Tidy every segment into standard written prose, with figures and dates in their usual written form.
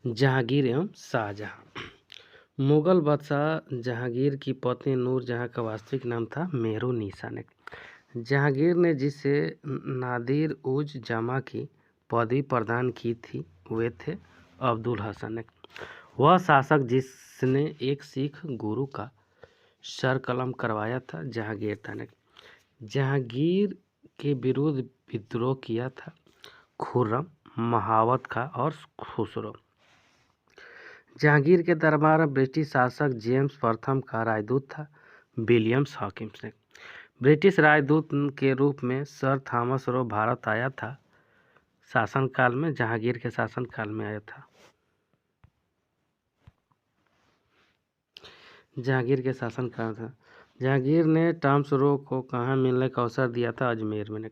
जहांगीर एवं शाहजहां। मुगल बादशाह जहांगीर की पत्नी नूरजहां का वास्तविक नाम था मेहरुन्निसा ने। जहांगीर ने जिसे नादिर उज जमा की पदवी प्रदान की थी वे थे अब्दुल हसन ने। वह शासक जिसने एक सिख गुरु का सर कलम करवाया था जहांगीर था ने। जहांगीर के विरुद्ध विद्रोह किया था खुर्रम, महावत खां और खुसरो। जहांगीर के दरबार में ब्रिटिश शासक जेम्स प्रथम का राजदूत था विलियम्स हॉकिंस ने। ब्रिटिश राजदूत के रूप में सर थॉमस रो भारत आया था शासनकाल में, जहांगीर के शासनकाल में आया था। जहांगीर के शासनकाल था। जहांगीर ने टॉमस रो को कहाँ मिलने का अवसर दिया था? अजमेर में।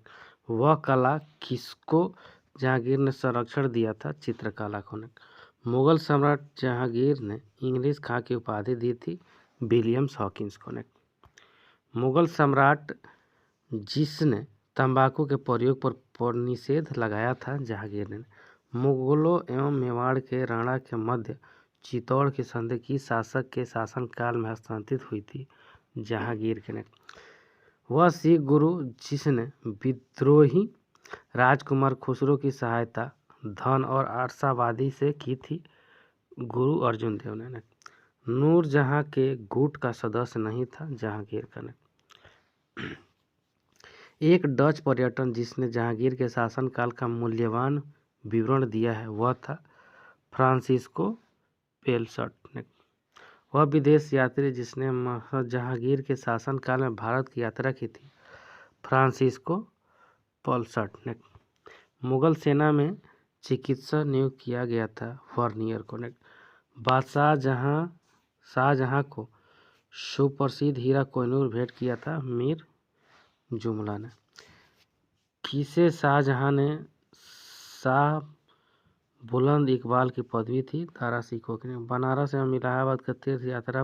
वह कला किसको जहांगीर ने संरक्षण दिया था? चित्रकला को। मुगल सम्राट जहांगीर ने इंग्लिश खां की उपाधि दी थी विलियम्स हॉकिंस को। मुगल सम्राट जिसने तंबाकू के प्रयोग पर निषेध लगाया था जहांगीर ने। मुगलों एवं मेवाड़ के राणा के मध्य चित्तौड़ की संधि की शासक के शासनकाल में हस्तांतरित हुई थी जहांगीर के ने। वह सिख गुरु जिसने विद्रोही राजकुमार खुसरो की सहायता धन और आशावादी से की थी गुरु अर्जुन देव ने। नूरजहां के गुट का सदस्य नहीं था जहांगीर का ने। एक डच पर्यटन जिसने जहांगीर के शासनकाल का मूल्यवान विवरण दिया है वह था फ्रांसिस्को पेलसट ने। वह विदेश यात्री जिसने जहांगीर के शासनकाल में भारत की यात्रा की थी फ्रांसिस्को पलसट ने। मुगल सेना में चिकित्सक नियुक्त किया गया था वर्नियर को ने। बादशाह शाहजहां को सुप्रसिद्ध हीरा कोहिनूर भेंट किया था मीर जुमला ने। किसे शाहजहां ने शाह बुलंद इकबाल की पदवी थी दारा सिकों की। बनारस एवं इलाहाबाद का तीर्थ यात्रा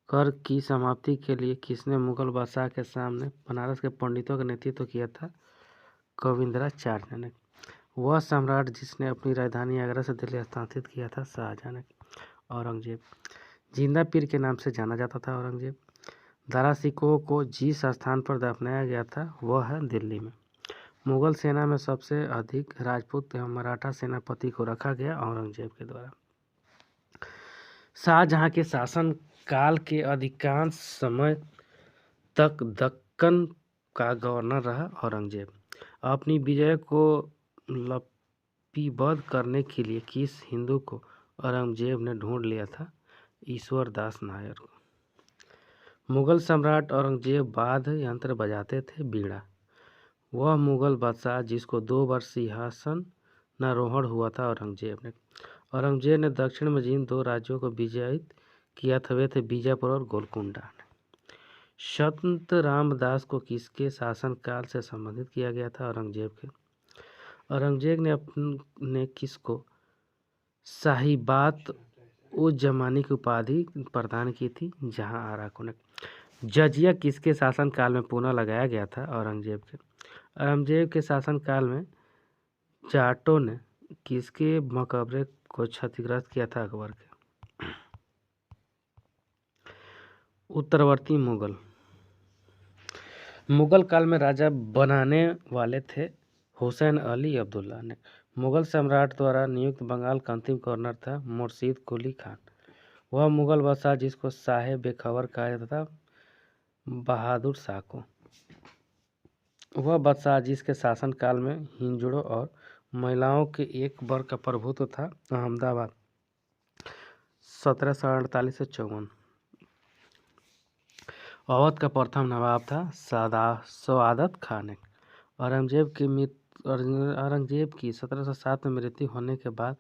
कर की समाप्ति के लिए किसने मुगल बादशाह के सामने बनारस के पंडितों का नेतृत्व किया था? कविंद्राचार्य ने। वह सम्राट जिसने अपनी राजधानी आगरा से दिल्ली हस्तांतरित किया था शाहजहां ने। औरंगजेब जिंदा पीर के नाम से जाना जाता था औरंगजेब। दारा सिकों को जिस स्थान पर दफनाया गया था वह है दिल्ली में। मुगल सेना में सबसे अधिक राजपूत एवं मराठा सेनापति को रखा गया औरंगजेब के द्वारा। शाहजहां के शासन काल के अधिकांश समय तक दक्कन का गवर्नर रहा औरंगजेब। अपनी विजय को लिपिबद्ध करने के लिए किस हिंदू को औरंगजेब ने ढूंढ लिया था? ईश्वर दास नायर को। मुगल सम्राट औरंगजेब वाद्य यंत्र बजाते थे बीड़ा। वह मुगल बादशाह जिसको 2 बार सिंहासनारोहण हुआ था औरंगजेब ने। औरंगजेब ने दक्षिण में जिन 2 राज्यों को विजयित किया था वे थे बीजापुर और गोलकुंडा। संत रामदास को किसके शासनकाल से संबंधित किया गया था? औरंगजेब के। औरंगजेब ने किसको साहिबात उज जमानी की उपाधि प्रदान की थी? जहां आरा को। जजिया किसके शासनकाल में पुनः लगाया गया था? औरंगजेब के। औरंगजेब के शासनकाल में जाटों ने किसके मकबरे को क्षतिग्रस्त किया था? अकबर के। उत्तरवर्ती मुगल काल में राजा बनाने वाले थे हुसैन अली अब्दुल्ला ने। मुगल सम्राट द्वारा नियुक्त बंगाल का अंतिम गवर्नर था मुर्शीद कुली खान। वह मुगल बादशाह जिसको शाह बेखबर कहा जाता था बहादुर शाह को। वह बादशाह जिसके शासनकाल में हिंजड़ों और महिलाओं के एक वर्ग का प्रभुत्व था अहमदाबाद 1748 से 54। अवध का प्रथम नवाब था सआदत खान ने। औरंगजेब की 1707 में मृत्यु होने के बाद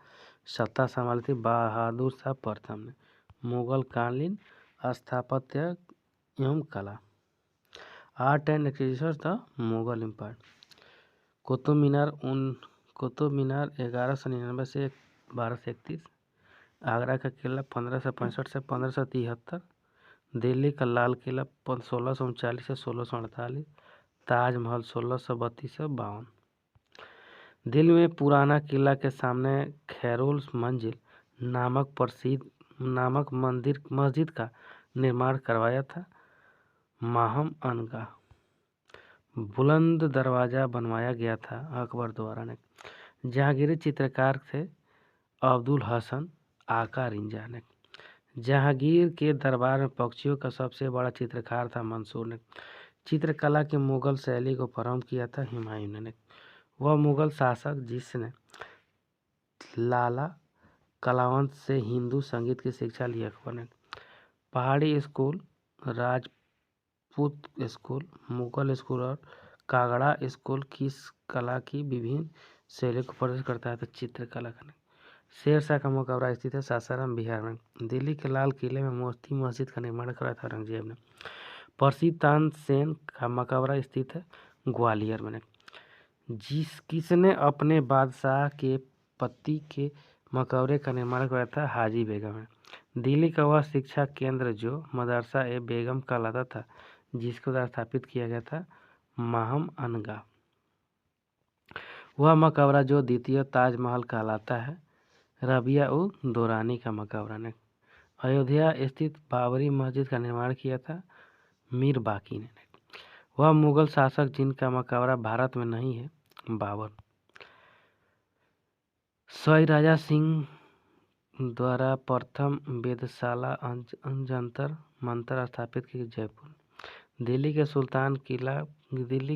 सत्ता संभाली थी बहादुर शाह प्रथम ने। मुगल कालीन स्थापत्य एवं कला art and architecture the Mughal empire. Qutub Minar 1199 से 1231। आगरा का किला 1565 से 1573। दिल्ली का लाल किला 1639 से 1648। ताजमहल 1632 से 52। दिल्ली में पुराना किला के सामने खैरोल मंजिल नामक मस्जिद का निर्माण करवाया था। माहम अनगा बुलंद दरवाजा बनवाया गया था अकबर द्वारा ने। जहांगीरी चित्रकार थे अब्दुल हसन आका रिंजा ने। जहांगीर के दरबार में पक्षियों का सबसे बड़ा चित्रकार था मंसूर ने। चित्रकला की मुगल शैली को प्रारंभ किया था हुमायूं ने। वह मुगल शासक जिसने लाला कलावंत से हिंदू संगीत की शिक्षा ली। अकबर ने पहाड़ी school, Rajput school, Mughal school और कागड़ा स्कूल किस कला की विभिन्न शैलियों को प्रदर्शित करता है? तो चित्रकला का। शेर शाह का मकबरा स्थित है सासाराम बिहार में। दिल्ली के लाल किले में मोती मस्जिद का निर्माण कराया था औरंगजेब ने। परसी तानसेन का मकबरा स्थित है ग्वालियर में। किसने अपने बादशाह के पति के मकबरे का निर्माण कराया था? हाजी बेगम ने। दिल्ली का वह शिक्षा केंद्र जो मदरसा ए बेगम कहलाता था, जिसके द्वारा स्थापित किया गया था माहम अनगा। वह मकबरा जो द्वितीय ताजमहल कहलाता है रबिया उ दौरानी का मकबरा ने। अयोध्या स्थित बाबरी मस्जिद का निर्माण किया था मीर बाकी ने। वह मुगल शासक जिनका मकबरा भारत में नहीं है बाबर। सवाई राजा सिंह द्वारा प्रथम वेधशाला जंतर मंतर स्थापित की जयपुर। दिल्ली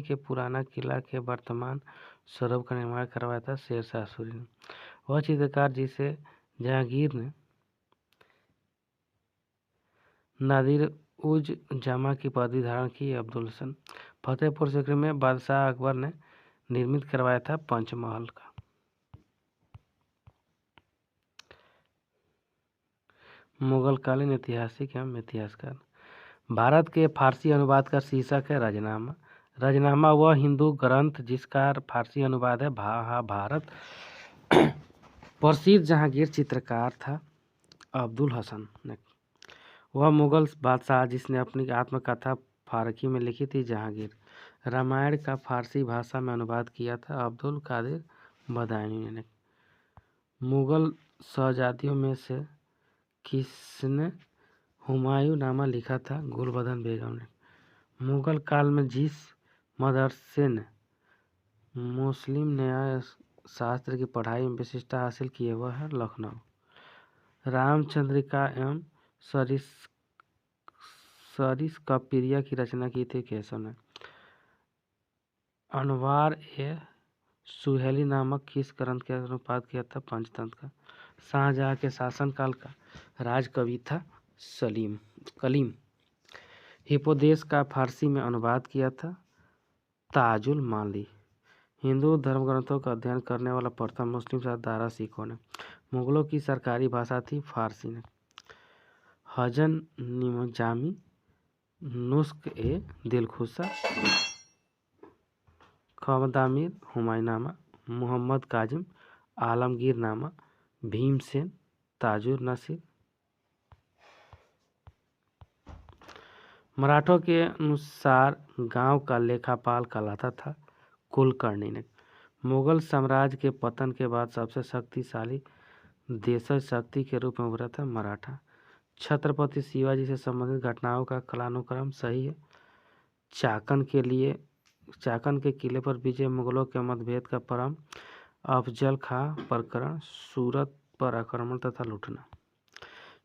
के पुराना किला के वर्तमान स्वरूप का निर्माण करवाया था शेर शाह सूरी ने। वह चित्रकार जिसे जहांगीर ने नादिर उज जमा की उपाधि धारण की अब्दुल हसन। फतेहपुर सीकरी में बादशाह अकबर ने निर्मित करवाया था पंचमहल का। मुगलकालीन ऐतिहासिक एवं इतिहासकार। भारत के फारसी अनुवाद का शीर्षक है राजनामा। राजनामा वह हिंदू ग्रंथ जिसका फारसी अनुवाद है भारत। प्रसिद्ध जहांगीर चित्रकार था अब्दुल हसन ने। वह मुगल बादशाह जिसने अपनी आत्मकथा फारसी में लिखी थी जहांगीर। रामायण का फारसी भाषा में अनुवाद किया था अब्दुल कादिर बदायूनी ने। मुगल शहजादियों में से किसने हुमायूं नामा लिखा था? गुलबदन बेगम ने। मुगल काल में जिस मदरसे ने मुस्लिम न्याय शास्त्र की पढ़ाई में विशिष्टता हासिल की है वह है लखनऊ। रामचंद्रिका एवं सरिस्काप्रिया की रचना की थी केशव ने। अनवार ए सुहेली नामक किस ग्रंथ के अनुवाद किया था? पंचतंत्र का। शाहजहां के शासनकाल का राजकवि था कलीम। हिप्पोदेस का फारसी में अनुवाद किया था ताजुल माली। हिंदू धर्म ग्रंथों का अध्ययन करने वाला प्रथम मुस्लिम शासक दारा सिकोह ने। मुगलों की सरकारी भाषा थी फारसी ने। हजन निजामी, नुस्ख ए दिलखुशा, खमदामिर हुमायूंनामा, मोहम्मद काजिम आलमगीरनामा, भीमसेन ताजुर नसीर। मराठों के अनुसार गांव का लेखापाल कहलाता था कुलकर्णी ने। मुगल साम्राज्य के पतन के बाद सबसे शक्तिशाली देशज शक्ति के रूप में उभरा था मराठा। छत्रपति शिवाजी से संबंधित घटनाओं का कालानुक्रम सही है। चाकन के किले पर विजय, मुगलों के मतभेद का प्रारंभ, अफजल खां प्रकरण, सूरत पर आक्रमण तथा लूटना।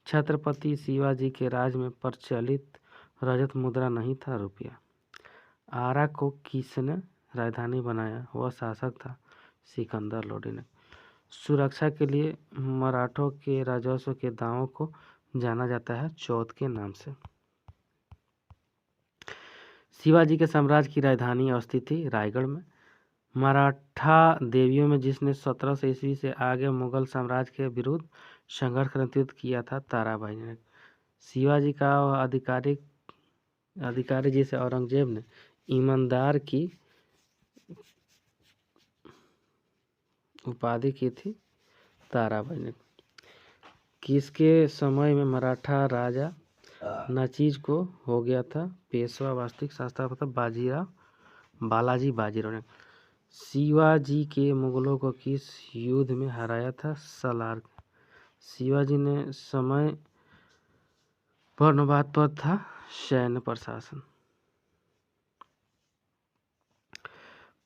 छत्रपति शिवाजी के राज में प्रचलित रजत मुद्रा नहीं था रुपया। आरा को किसने राजधानी बनाया? वह शासक था सिकंदर लोडी ने। सुरक्षा के लिए मराठों के राजस्व के दावों को जाना जाता है चौथ के नाम से। शिवाजी के साम्राज्य की राजधानी अवस्थित थी रायगढ़ में। मराठा देवियों में जिसने 1700 ईस्वी से आगे मुगल साम्राज्य के विरुद्ध संघर्ष कर नेतृत्व किया था ताराबाई ने। शिवाजी का अधिकारी जिसे औरंगजेब ने ईमानदार की उपाधि की थी ताराबाई ने। किसके समय में मराठा राजा नाचीज को हो गया था पेशवा? वास्तविक शास्त्र था बालाजी बाजीराव ने। शिवाजी के मुगलों को किस युद्ध में हराया था? सलार। शिवाजी ने समय वर्णवाद पर था सैन्य प्रशासन।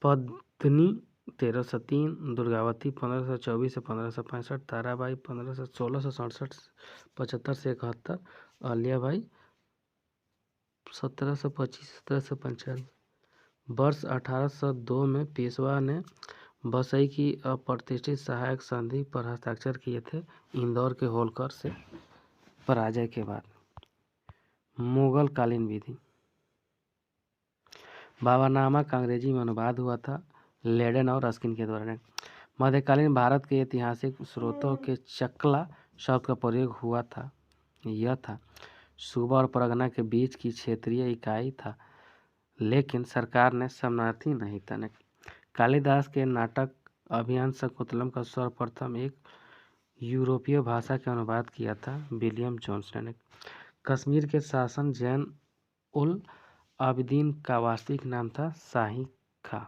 पद्मिनी 1303, दुर्गावती 1524 से 1565, ताराबाई 1667 से 71, अलियाबाई 1725 1795। वर्ष 1802 में पेशवा ने बसई की अप्रतिष्ठित सहायक संधि पर हस्ताक्षर किए थे इंदौर के होलकर से पराजय के बाद। मुगल कालीन विधि। बाबरनामा का अंग्रेजी में अनुवाद हुआ था लेडेन और रस्किन के द्वारा। मध्यकालीन भारत के ऐतिहासिक स्रोतों के चकला शब्द का प्रयोग हुआ था। यह था सूबा और परगना के बीच की क्षेत्रीय इकाई था, लेकिन सरकार ने शरणार्थी नहीं था। कालिदास के नाटक अभियान शकुंतलम का सर्वप्रथम एक यूरोपीय भाषा के अनुवाद किया था विलियम जोन्स ने। कश्मीर के शासन जैन उल आबिदीन का वास्तविक नाम था शाही खां।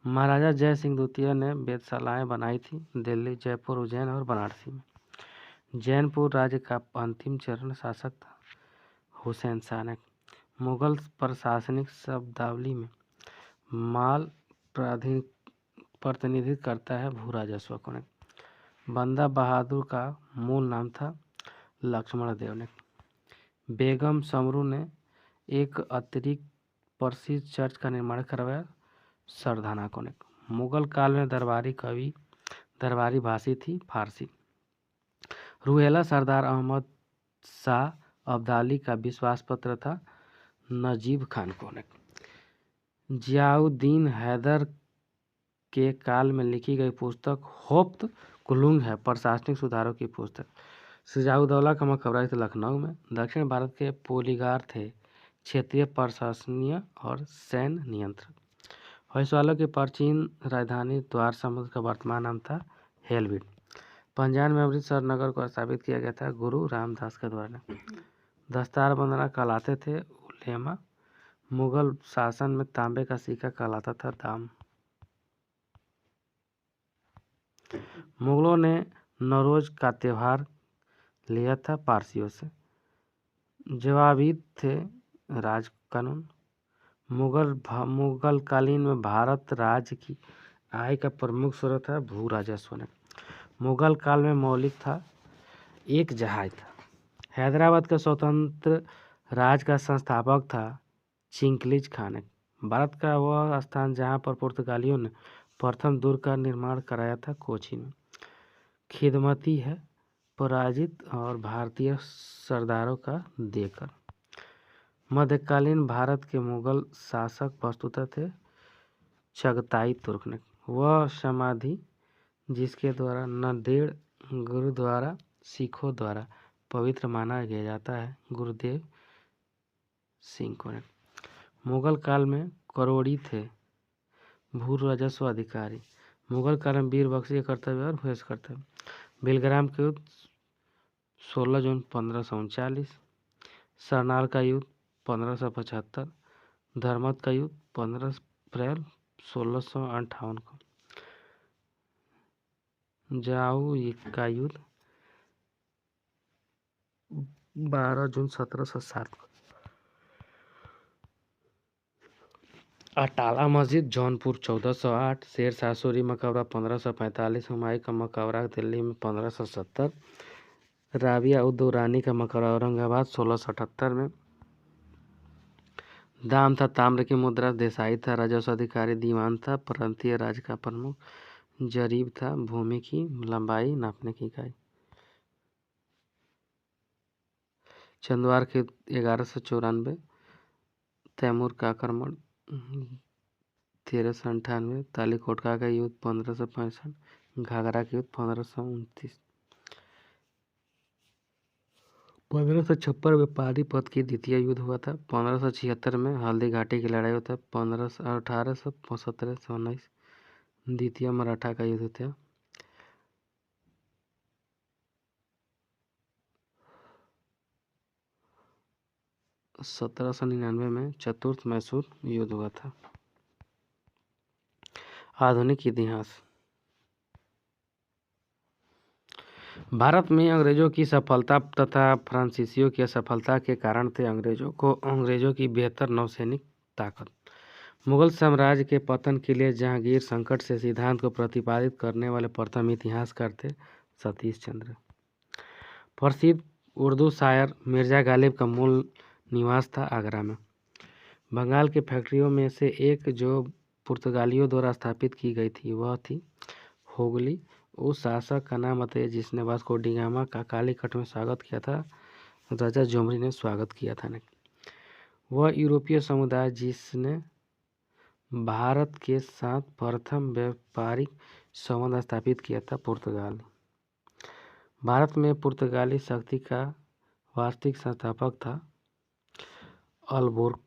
महाराजा जय सिंह द्वितीय ने वेधशालाएं बनाई थी दिल्ली, जयपुर, उज्जैन और बनारसी में। जैनपुर राज्य का अंतिम चरण शासक था हुसैन शाह ने। मुगल प्रशासनिक शब्दावली में माल प्रतिनिधित्व करता है भू राजस्व को। बंदा बहादुर का मूल नाम था लक्ष्मण देव ने। बेगम समरू ने एक अतिरिक्त प्रसिद्ध चर्च का निर्माण करवाया सरदाना को ने। मुगल काल में दरबारी भाषी थी फारसी। रुहेला सरदार अहमद शाह अब्दाली का विश्वास पत्र था नजीब खान को ने। जियाउद्दीन हैदर के काल में लिखी गई पुस्तक होप्त कुलुंग है प्रशासनिक सुधारों की पुस्तक। सिराजुद्दौला का मकबरा था लखनऊ में। दक्षिण भारत के पोलीगार थे क्षेत्रीय प्रशासनीय और सैन्य नियंत्रक। होयसालों की प्राचीन राजधानी द्वार समुद्र का वर्तमान नाम था हेलविड। पंजाब में अमृतसर नगर को स्थापित किया गया था गुरु रामदास के द्वारा। दस्तार बंदना कहलाते थे उलेमा। मुगल शासन में तांबे का सिक्का कहलाता था दाम। मुगलों ने नौरोज का त्यौहार लिया था पारसियों से। जवाबीद थे राज कानून। मुगल कालीन में भारत राज्य की आय का प्रमुख स्रोत था भू राजस्व ने। मुगल काल में मौलिक था एक जहाज था। हैदराबाद का स्वतंत्र राज्य का संस्थापक था चिंगलिज खान। भारत का वह स्थान जहां पर पुर्तगालियों ने प्रथम दुर्ग का निर्माण कराया था कोची में। खिदमती है पराजित और भारतीय सरदारों का देकर। मध्यकालीन भारत के मुगल शासक वस्तुतः थे चगताई तुर्क ने। वह समाधि जिसके द्वारा नांदेड़ गुरुद्वारा सिखों द्वारा पवित्र माना गया जाता है गुरुदेव सिंह को ने। मुगल काल में करोड़ी थे भू राजस्व अधिकारी। मुगल काल में वीर बख्शी का कर्तव्य और भूष कर्तव्य। बिलग्राम के युद्ध 16 जून 1539। सरनाल का युद्ध 1575। धर्मत का युद्ध 15 अप्रैल 1658 को। जाऊ का युद्ध 12 जून 1707 को। अटाला मस्जिद जौनपुर 1408। शेर शाह सूरी मकबरा 1545। हुमायूं का मकबरा दिल्ली में 1570। राबिया उद दौरानी का मकबरा औरंगाबाद 1678 में। दाम था ताम्र की मुद्रा। देसाई था राजस्व अधिकारी। दीवान था प्रांतीय राज्य का प्रमुख। जरीब था भूमि की लंबाई नापने की इकाई। चंदवार के 1194। तैमूर का आक्रमण 1398। तालीकोटका का युद्ध 1565। घाघरा के युद्ध 1529। 1556 में पानीपत की द्वितीय युद्ध हुआ था। 1576 में हल्दी घाटी की लड़ाई होता है। 1817 से 19 द्वितीय मराठा का युद्ध था। सत्रह 1799 में चतुर्थ मैसूर युद्ध हुआ था। आधुनिक इतिहास। भारत में अंग्रेजों की सफलता तथा फ्रांसीसियों की असफलता के कारण थे अंग्रेजों की बेहतर नौसैनिक ताकत। मुगल साम्राज्य के पतन के लिए जहांगीर संकट से सिद्धांत को प्रतिपादित करने वाले प्रथम इतिहासकार थे सतीश चंद्र। प्रसिद्ध उर्दू शायर मिर्जा गालिब का मूल निवास था आगरा में। बंगाल की फैक्ट्रियों में से एक जो पुर्तगालियों द्वारा स्थापित की गई थी वह थी हुगली। उस शासक का नाम बताइए जिसने वास्को डी गामा का कालीकट में स्वागत किया था। राजा जोमरी ने स्वागत किया था। वह यूरोपीय समुदाय जिसने भारत के साथ प्रथम व्यापारिक संबंध स्थापित किया था पुर्तगाल। भारत में पुर्तगाली शक्ति का वास्तविक संस्थापक था अल्बुर्क।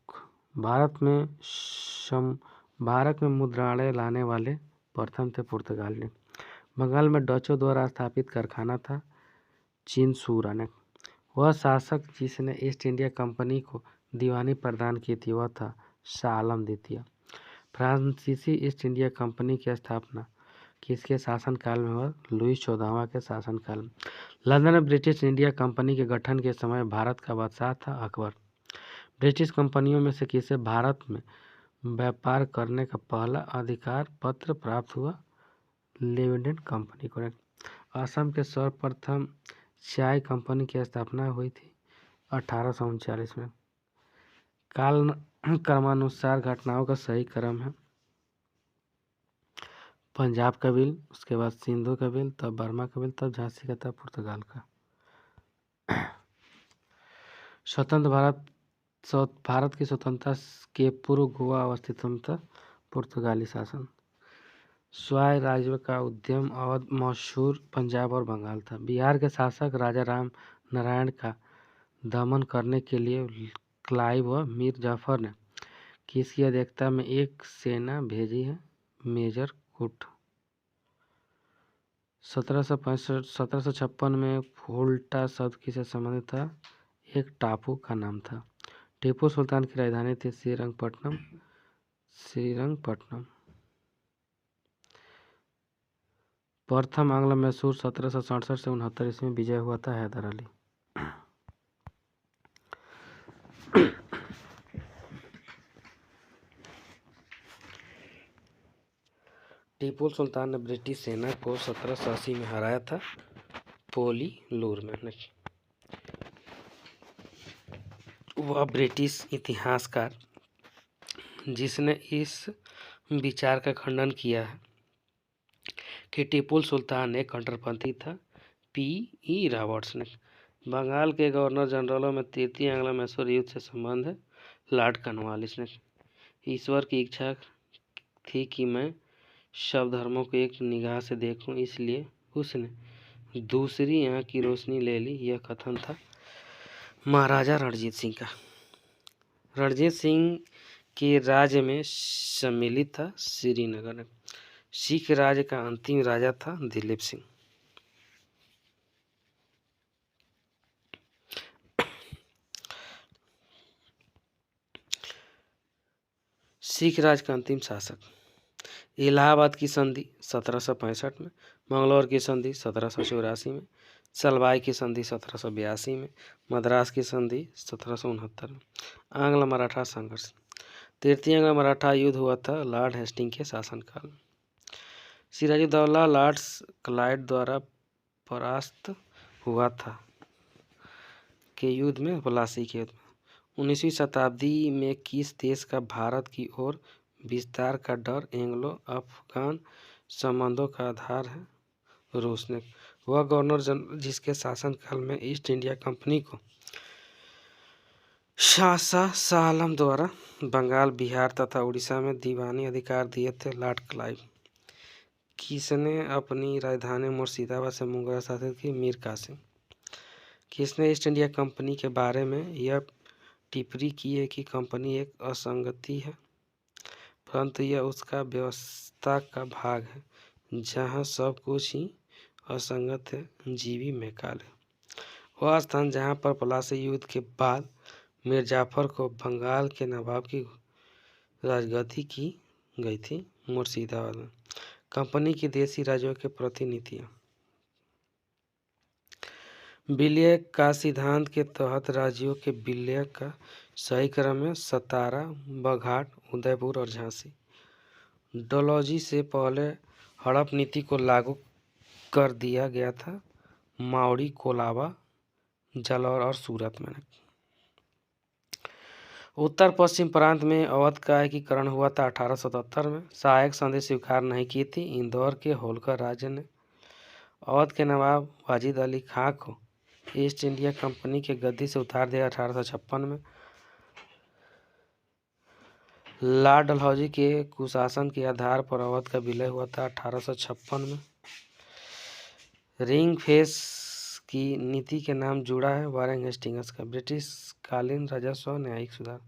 भारत में मुद्रालय लाने वाले प्रथम थे पुर्तगाली। बंगाल में डचों द्वारा स्थापित कारखाना था चिनसूरा। वह शासक जिसने ईस्ट इंडिया कंपनी को दीवानी प्रदान की थी वह था शाह आलम द्वितीय। फ्रांसीसी ईस्ट इंडिया कंपनी की स्थापना किसके शासनकाल में हुआ? लुईस 14वां के शासनकाल में। लंदन में ब्रिटिश इंडिया कंपनी के गठन के समय भारत का बादशाह था अकबर। ब्रिटिश कंपनियों में से किसे भारत में व्यापार करने का पहला अधिकार पत्र प्राप्त हुआ? लेवेंडेंट कंपनी को। असम के सर्वप्रथम चाय कंपनी की स्थापना हुई थी 1839 में। काल क्रमानुसार घटनाओं का सही क्रम है पंजाब का बिल, उसके बाद सिंधु का बिल, तब बर्मा का बिल, तब झांसी का, तब पुर्तगाल का। स्वतंत्र भारत की स्वतंत्रता के पूर्व गोवा अवस्थित था पुर्तगाली शासन। स्वाय राज्य का उद्यम अवध, मैसूर, पंजाब और बंगाल था। बिहार के शासक राजा राम नारायण का दमन करने के लिए क्लाइव व मीर जाफर ने किसकी अध्यक्षता में एक सेना भेजी है? मेजर कुट। 1756 में फुल्टा शब्द किससे संबंधित था? एक टापू का नाम था। टीपू सुल्तान की राजधानी थी श्रीरंगपट्टनम। प्रथम आंग्ल मैसूर 1767 से 69 ईस्वी में विजय हुआ था हैदर अली। टीपू सुल्तान ने ब्रिटिश सेना को 1780 में हराया था पोलीलूर में। वह ब्रिटिश इतिहासकार जिसने इस विचार का खंडन किया है कि टीपू सुल्तान एक कट्टरपंथी था। P.E. रॉबर्ट्स ने। बंगाल के गवर्नर जनरलों में तृतीय आंग्लो मैसूर युद्ध से संबंध है लॉर्ड कॉर्नवालिस ने। ईश्वर की इच्छा थी कि मैं सब धर्मों को एक निगाह से देखूं, इसलिए उसने दूसरी आंख की रोशनी ले ली। यह कथन था महाराजा रणजीत सिंह का। रणजीत सिंह के राज्य में सम्मिलित था श्रीनगर। सिख राज्य का अंतिम राजा था दिलीप सिंह। सिख राज्य का अंतिम शासक। इलाहाबाद की संधि 1765 में, मंगलौर की संधि 1784 में, सलवाई की संधि 1782 में, मद्रास की संधि 1769 में। आंग्ल मराठा संघर्ष। तृतीय आंग्ल मराठा युद्ध हुआ था लॉर्ड हेस्टिंग के शासनकाल में। सिराजुद्दौला लॉर्ड क्लाइव द्वारा परास्त हुआ था के युद्ध में, प्लासी के युद्ध में। 19वीं शताब्दी में किस देश का भारत की ओर विस्तार का डर एंग्लो अफगान संबंधों का आधार है? रूस ने। वह गवर्नर जनरल जिसके शासनकाल में ईस्ट इंडिया कंपनी को शाह आलम द्वारा बंगाल, बिहार तथा उड़ीसा में दीवानी अधिकार दिए थे लॉर्ड क्लाइव। किसने अपनी राजधानी मुर्शिदाबाद से मुगल शासित की? मीर कासिम। किसने ईस्ट इंडिया कंपनी के बारे में यह टिप्पणी की है कि कंपनी एक असंगति है, परंतु यह उसका व्यवस्था का भाग है जहाँ सब कुछ ही असंगत है, जीवी मैकाले। वह स्थान जहाँ पर प्लासी युद्ध के बाद मीर जाफर को बंगाल के नवाब की राजगद्दी की गई थी मुर्शिदाबाद में। कंपनी की देशी राज्यों के प्रतिनिधियां। विलय का सिद्धांत के तहत राज्यों के विलय का सही क्रम है सतारा, बघाट, उदयपुर और झांसी। डलहौजी से पहले हड़प नीति को लागू कर दिया गया था मावड़ी, कोलाबा, जालौर और सूरत में। उत्तर पश्चिम प्रांत में अवध का एकीकरण हुआ था 1877 में। सहायक संधि स्वीकार नहीं की थी। इंदौर के होलकर राजा ने अवध के नवाब वाजिद अली खां को ईस्ट इंडिया कंपनी के गद्दी से उतार दिया 1856 में। लॉर्ड डलहौजी के कुशासन के आधार पर अवध का विलय हुआ था 1856 में। रिंग फेंस की नीति के नाम जुड़ा है वारेन हेस्टिंग्स का। ब्रिटिश कालीन राजस्व न्यायिक सुधार।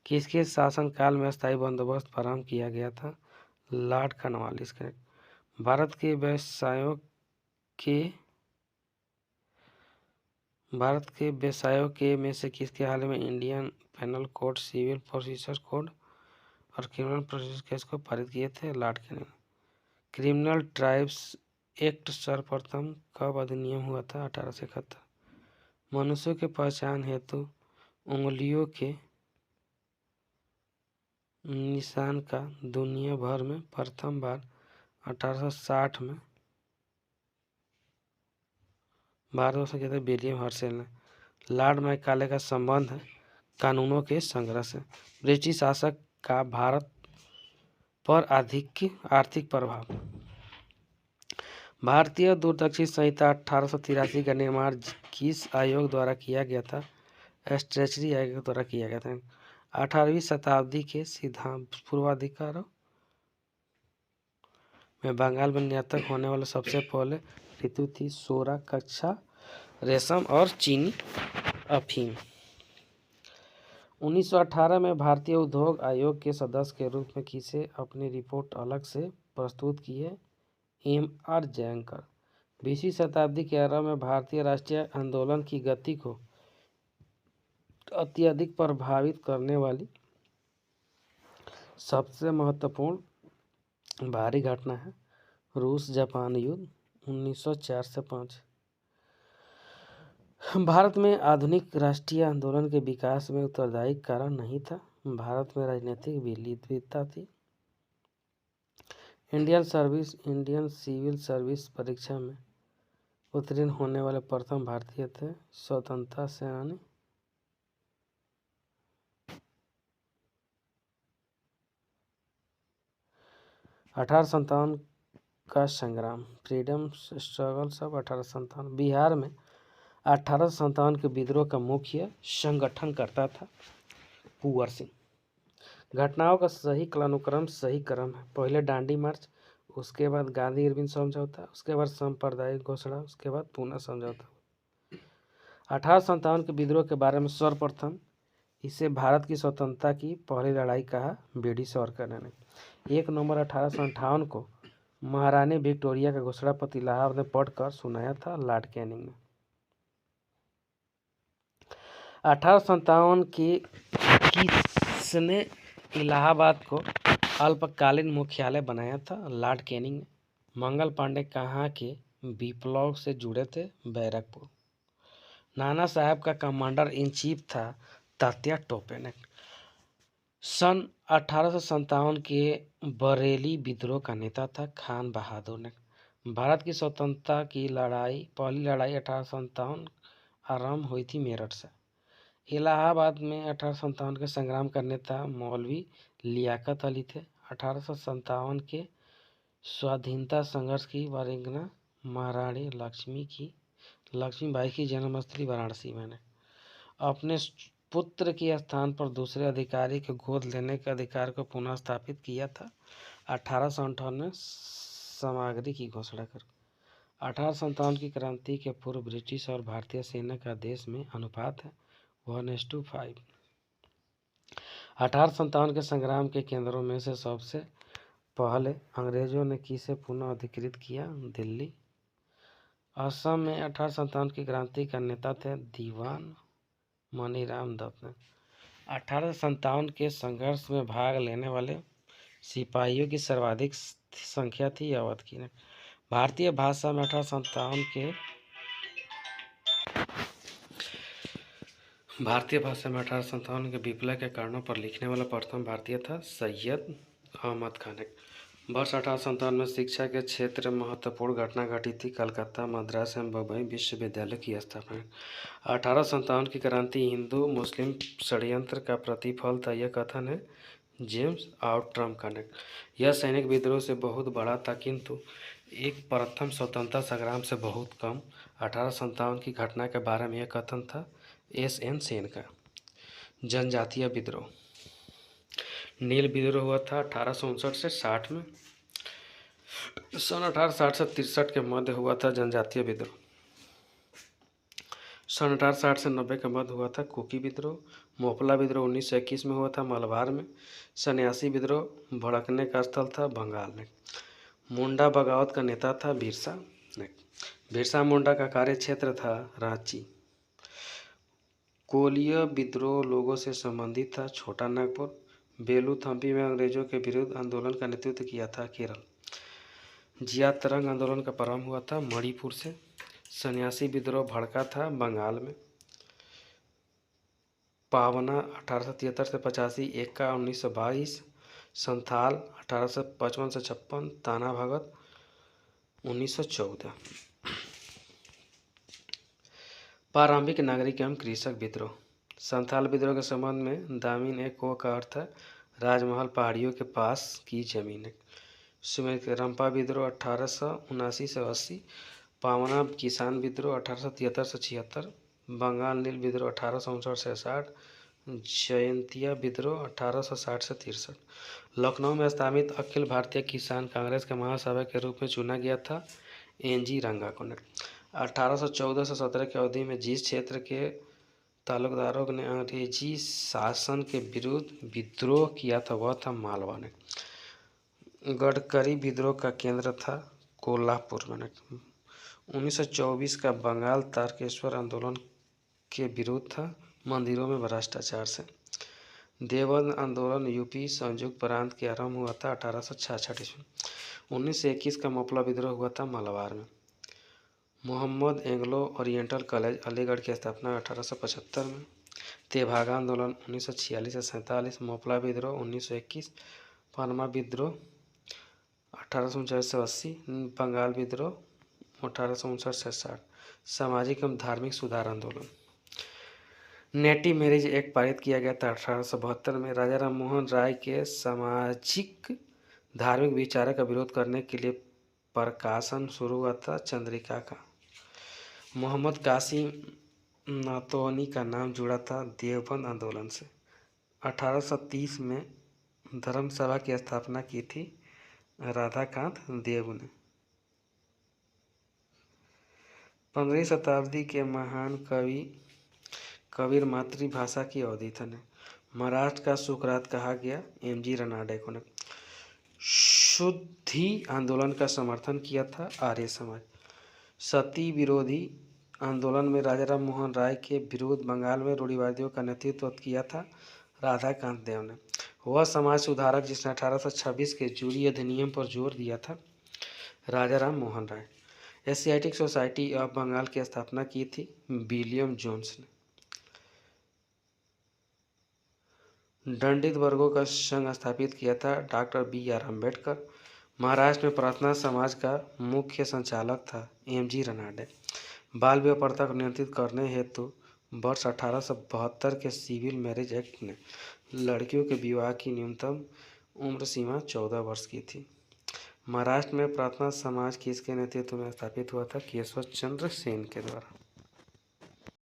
किसके शासनकाल में अस्थायी बंदोबस्त प्रारंभ किया गया था? लॉर्ड कॉर्नवालिस का। भारत के व्यवसायों के में से किसके हाल में Indian penal code, civil procedure code और क्रिमिनल प्रोसीजर केस को पारित किए थे? Lord Canning. Criminal tribes act सर्वप्रथम कब अधिनियम हुआ था? 1871। मनुष्यों के पहचान हेतु उंगलियों के निशान का दुनिया भर में प्रथम बार 1860 में भारतवर्ष के थे विलियम हर्शेल ने। लॉर्ड मैकाले का संबंध है कानूनों के संग्रह से। ब्रिटिश शासक का भारत पर अधिक आर्थिक प्रभाव। भारतीय दूरदर्शी संहिता 1883 का निर्माण किस आयोग द्वारा किया गया था? स्ट्रेचरी आयोग द्वारा किया गया था। 18वीं शताब्दी के सिद्धांत पूर्वाधिकारों में बंगाल में निर्यात होने वाले सबसे पहले ऋतु थी सोरा, कच्छा, रेशम और चीनी अफीम। 1918 में भारतीय उद्योग आयोग के सदस्य के रूप में किसे अपनी रिपोर्ट अलग से प्रस्तुत की है? M.R. जयंकर। 20वीं शताब्दी के आरंभ में भारतीय राष्ट्रीय आंदोलन की गति को अत्यधिक प्रभावित करने वाली सबसे महत्वपूर्ण भारी घटना है रूस जापान युद्ध 1904 से 5। भारत में आधुनिक राष्ट्रीय आंदोलन के विकास में उत्तरदायी कारण नहीं था। भारत में राजनीतिक विविधता थी। इंडियन सिविल सर्विस परीक्षा में उत्तीर्ण होने वाले प्रथम भारतीय थे स्वतंत्रता सेनानी 1857 का संग्राम फ्रीडम स्ट्रगल सब 1857। बिहार में 1857 के विद्रोह का मुख्य संगठनकर्ता था कुंवर सिंह। घटनाओं का सही कालानुक्रम सही क्रम है। पहले दांडी मार्च, उसके बाद गांधी इरविन समझौता, उसके बाद सांप्रदायिक घोषणा, उसके बाद पूना समझौता। 1857 के विद्रोह के बारे में सर्वप्रथम इसे भारत की स्वतंत्रता की पहली लड़ाई कहा बीडी सावरकर ने। 1 नवंबर 1858 को महारानी विक्टोरिया का घोषणा पत्र इलाहाबाद में पढ़कर सुनाया था लॉर्ड कैनिंग ने। 1857 की किसने इलाहाबाद को अल्पकालीन मुख्यालय बनाया था? लॉर्ड कैनिंग ने। मंगल पांडे कहाँ के विप्लव से जुड़े थे? बैरकपुर। नाना साहब का कमांडर इन चीफ था तात्या टोपे ने। सन 1857 के बरेली विद्रोह का नेता था खान बहादुर ने। भारत की स्वतंत्रता की पहली लड़ाई 1857 आरंभ हुई थी मेरठ से। इलाहाबाद में 1857 के संग्राम का नेता मौलवी लियाकत अली थे। 1857 के स्वाधीनता संघर्ष की वारंगना महारानी लक्ष्मीबाई की जन्मस्थली वाराणसी में। अपने पुत्र के स्थान पर दूसरे अधिकारी को गोद लेने के अधिकार को पुनः स्थापित किया था 1858 में सामग्री की घोषणा कर। 1857 की क्रांति के पूर्व ब्रिटिश और भारतीय सेना का देश में अनुपात है 1:5। 1857 के संग्राम के केंद्रों में से सबसे पहले अंग्रेजों ने किसे पुनः अधिकृत किया? दिल्ली। असम में 1857 की क्रांति का नेता थे दीवान मनीराम दत्त ने। 1857 के संघर्ष में भाग लेने वाले सिपाहियों की सर्वाधिक संख्या थी अवध की। भारतीय भाषा में 1857 के विप्लव के कारणों पर लिखने वाला प्रथम भारतीय था सैयद अहमद खान। वर्ष 1857 में शिक्षा के क्षेत्र में महत्वपूर्ण घटना घटी थी। कलकत्ता, मद्रास एवं बम्बई विश्वविद्यालय की स्थापना। 1857 की क्रांति हिंदू मुस्लिम षड्यंत्र का प्रतिफल था, यह कथन है जेम्स आउट्रम का। यह सैनिक विद्रोह से बहुत बड़ा था, किंतु एक प्रथम स्वतंत्रता संग्राम से बहुत कम। 1857 की घटना के बारे में यह कथन था एस.एन. सेन का। जनजातीय विद्रोह। नील विद्रोह हुआ था 1859 से 60 में। सन 1860 से 63 के मध्य हुआ था जनजातीय विद्रोह। सन 1860 से 90 के मध्य हुआ था कुकी विद्रोह। मोपला विद्रोह 1921 में हुआ था मलबार में। सन्यासी विद्रोह भड़कने का स्थल था बंगाल में। मुंडा बगावत का नेता था बिरसा मुंडा का कार्य क्षेत्र था रांची। कोलिया विद्रोह लोगों से संबंधित था छोटा नागपुर। बेलूथम्पी में अंग्रेजों के विरुद्ध आंदोलन का नेतृत्व किया था केरल। जिया तरंग आंदोलन का प्रारंभ हुआ था मणिपुर से। सन्यासी विद्रोह भड़का था बंगाल में। पावना 1873 से 85, एक्का 1922, संथाल 1855 से 56, ताना भगत 1914। प्रारंभिक नागरिक एवं कृषक विद्रोह। संथाल विद्रोह के संबंध में दामिन एक को का अर्थ है राजमहल पहाड़ियों के पास की जमीन। सुमेर रंपा विद्रोह 1879 से 80। पावना किसान विद्रोह 1873 से 76। बंगाल नील विद्रोह 1859 से 60। जयंतिया विद्रोह 1860 से 63। लखनऊ में स्थापित अखिल भारतीय किसान कांग्रेस के महासभा के रूप में चुना गया था एन.जी. रंगा को। 1814 से 17 की अवधि में जिस क्षेत्र के तालुकदारों ने अंग्रेजी शासन के विरुद्ध विद्रोह किया था वह था मालवा ने। गडकरी विद्रोह का केंद्र था कोल्हापुर में। 1924 का बंगाल तारकेश्वर आंदोलन के विरुद्ध था मंदिरों में भ्रष्टाचार से। देवबंद आंदोलन यूपी संयुक्त प्रांत के आरंभ हुआ था 1866 ईस्वी। 1921 का मोपला विद्रोह हुआ था मलबार में। Mohammad Anglo Oriental college Aligarh की स्थापना 1875 में। तेभागा आंदोलन 1946 से 47। मोपला विद्रोह 1921। पनमा विद्रोह 1839 से 80। बंगाल विद्रोह 1859 से 60। सामाजिक एवं धार्मिक सुधार आंदोलन। नेटी मैरिज एक्ट पारित किया गया था 1872 में। राजा राम मोहन राय के सामाजिक धार्मिक विचारों का विरोध करने के लिए प्रकाशन शुरू हुआ था चंद्रिका का। मोहम्मद कासिम नातोनी का नाम जुड़ा था देवबंद आंदोलन से। 1830 में धर्मसभा की स्थापना की थी राधाकांत देव ने। 15वीं शताब्दी के महान कवि कबीर मातृभाषा की अवधि ने। महाराष्ट्र का सुकरात कहा गया एम.जी. रनाडे को ने। शुद्धि आंदोलन का समर्थन किया था आर्य समाज। सती विरोधी आंदोलन में राजा राम मोहन राय के विरुद्ध बंगाल में रूढ़िवादियों का नेतृत्व किया था राधाकांत देव ने। वह समाज सुधारक जिसने 1826 के जूरी अधिनियम पर जोर दिया था राजा Ram Mohan Roy. Asiatic society of Bengal की स्थापना की थी विलियम जोन्स ने। दंडित वर्गों का संघ स्थापित किया था डॉक्टर बी.आर. अम्बेडकर। महाराष्ट्र में प्रार्थना समाज का मुख्य संचालक था एम.जी. रनाडे। बाल विवाह प्रथा को नियंत्रित करने हेतु वर्ष 1872 के सिविल मैरिज एक्ट ने लड़कियों के विवाह की न्यूनतम उम्र सीमा 14 वर्ष की थी। महाराष्ट्र में प्रार्थना समाज किसके नेतृत्व में स्थापित हुआ था? केशव चंद्र सेन के द्वारा।